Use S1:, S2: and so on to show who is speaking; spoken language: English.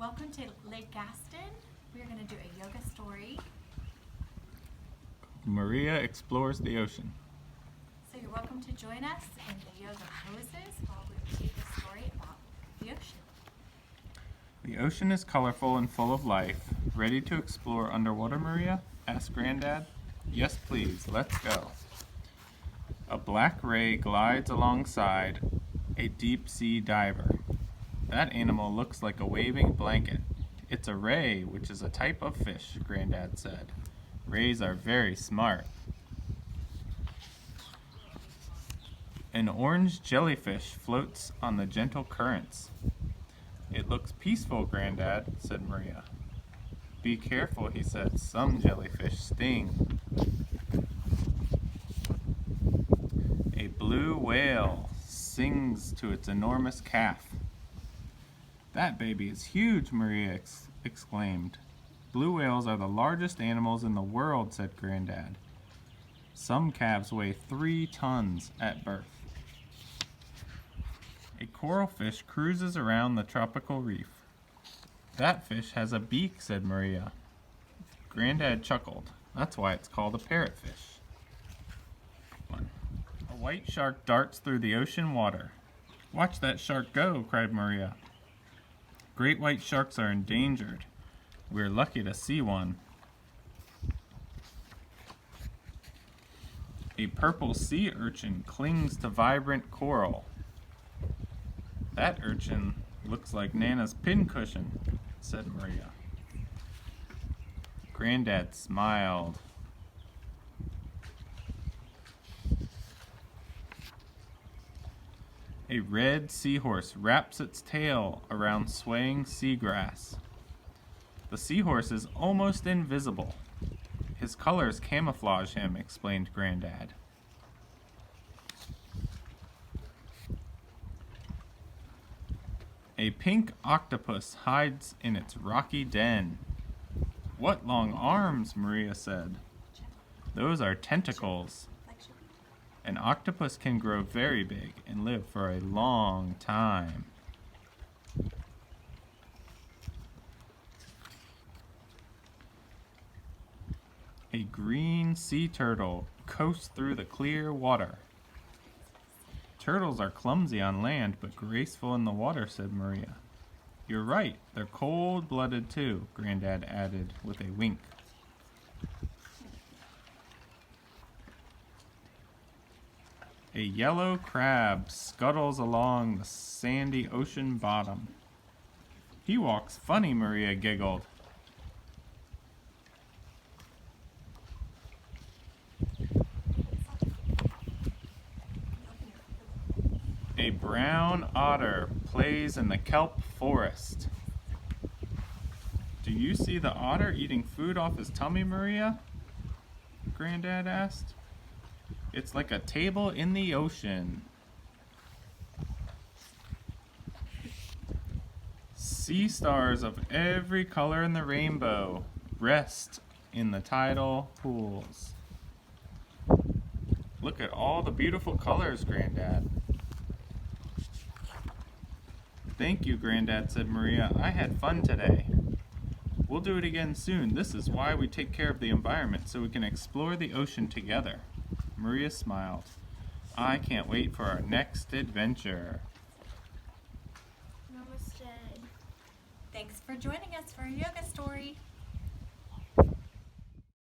S1: Welcome to Lake Gaston. We are going to do a yoga story.
S2: Maria explores the ocean.
S1: So you're welcome to join us in the yoga poses while we read the story about the ocean.
S2: The ocean is colorful and full of life. Ready to explore underwater, Maria? Asked Granddad. Yes, please. Let's go. A black ray glides alongside a deep-sea diver. That animal looks like a waving blanket. It's a ray, which is a type of fish, Granddad said. Rays are very smart. An orange jellyfish floats on the gentle currents. It looks peaceful, Granddad, said Maria. Be careful, he said. Some jellyfish sting. A blue whale sings to its enormous calf. That baby is huge, Maria exclaimed. Blue whales are the largest animals in the world, said Granddad. Some calves weigh 3 tons at birth. A coral fish cruises around the tropical reef. That fish has a beak, said Maria. Granddad chuckled. That's why it's called a parrotfish. A white shark darts through the ocean water. Watch that shark go, cried Maria. Great white sharks are endangered. We're lucky to see one. A purple sea urchin clings to vibrant coral. That urchin looks like Nana's pincushion, said Maria. Granddad smiled. A red seahorse wraps its tail around swaying seagrass. The seahorse is almost invisible. His colors camouflage him, explained Granddad. A pink octopus hides in its rocky den. What long arms, Maria said. Those are tentacles. An octopus can grow very big and live for a long time. A green sea turtle coasts through the clear water. Turtles are clumsy on land but graceful in the water, said Maria. You're right, they're cold-blooded too, Granddad added with a wink. A yellow crab scuttles along the sandy ocean bottom. He walks funny, Maria giggled. A brown otter plays in the kelp forest. Do you see the otter eating food off his tummy, Maria? Granddad asked. It's like a table in the ocean. Sea stars of every color in the rainbow rest in the tidal pools. Look at all the beautiful colors, Granddad. Thank you, Granddad, said Maria. I had fun today. We'll do it again soon. This is why we take care of the environment, so we can explore the ocean together. Maria smiled. I can't wait for our next adventure.
S3: Namaste.
S1: Thanks for joining us for a yoga story.